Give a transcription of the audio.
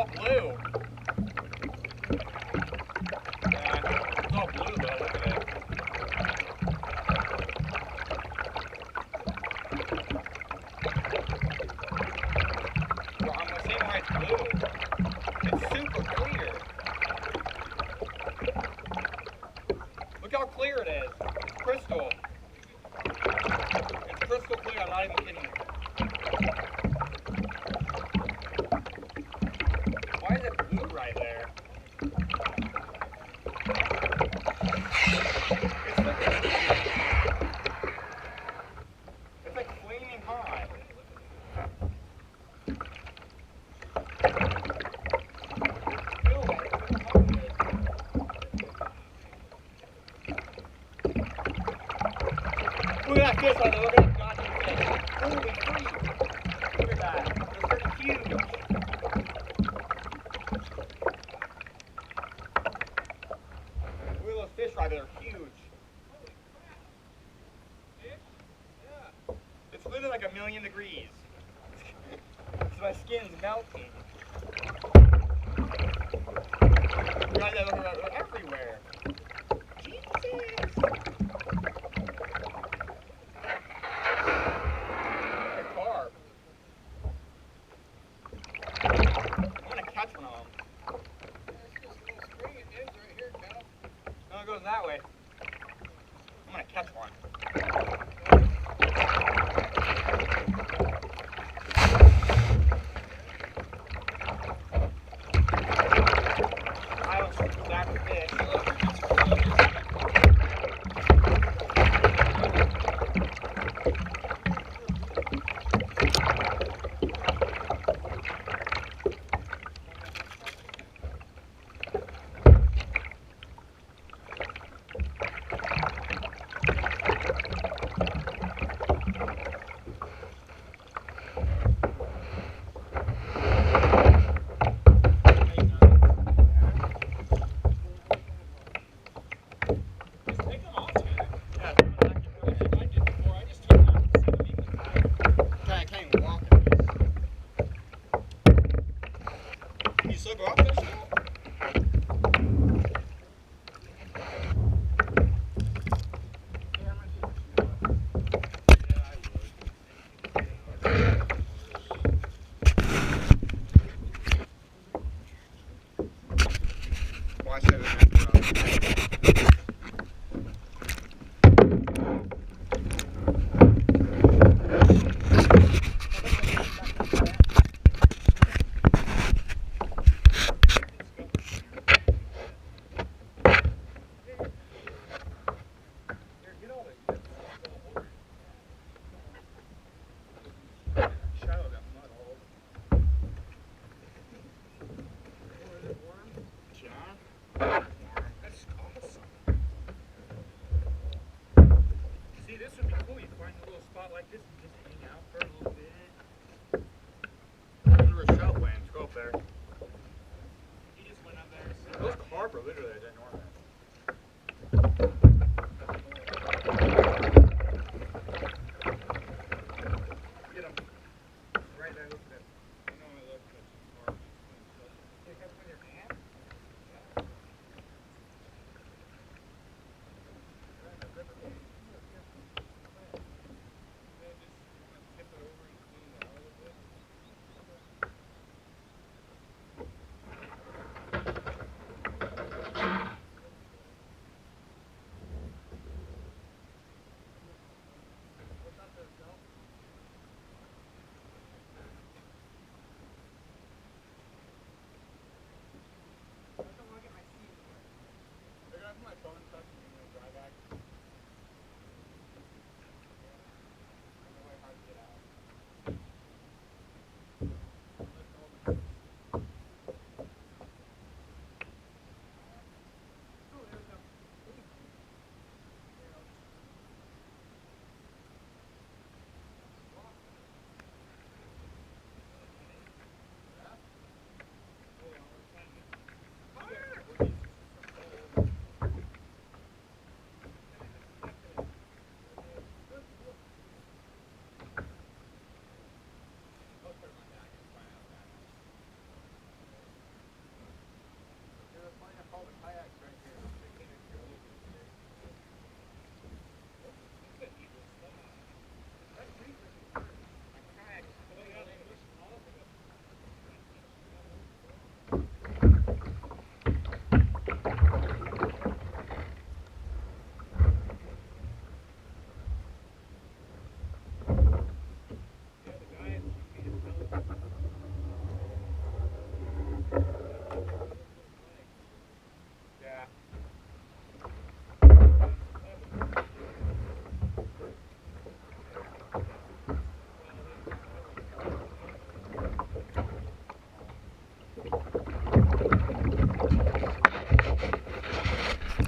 all blue. It's all blue though, look at it. Well, I'm the same way it's blue. It's super clear. Look how clear it is. Crystal. It's crystal clear, I'm not even kidding you. Why is it blue right there? It's like flaming hot. Look at that fish right there, look at that goddamn fish. Holy freak. Look at that. They're pretty huge. Look at those fish right there, they're huge. It's literally like 1,000,000 degrees. So my skin's melting. Right there, look at that, everywhere. Jesus! A carp. I'm gonna catch one of them. No, it goes that way. I'm gonna catch one. I don't know exactly fish. You still go out there still? Watch that. That's awesome. See, this would be cool. You find a little spot like this and just hang out for a little bit. Where Rochelle went. Go up there. He just went up there. So those carp are literally enormous.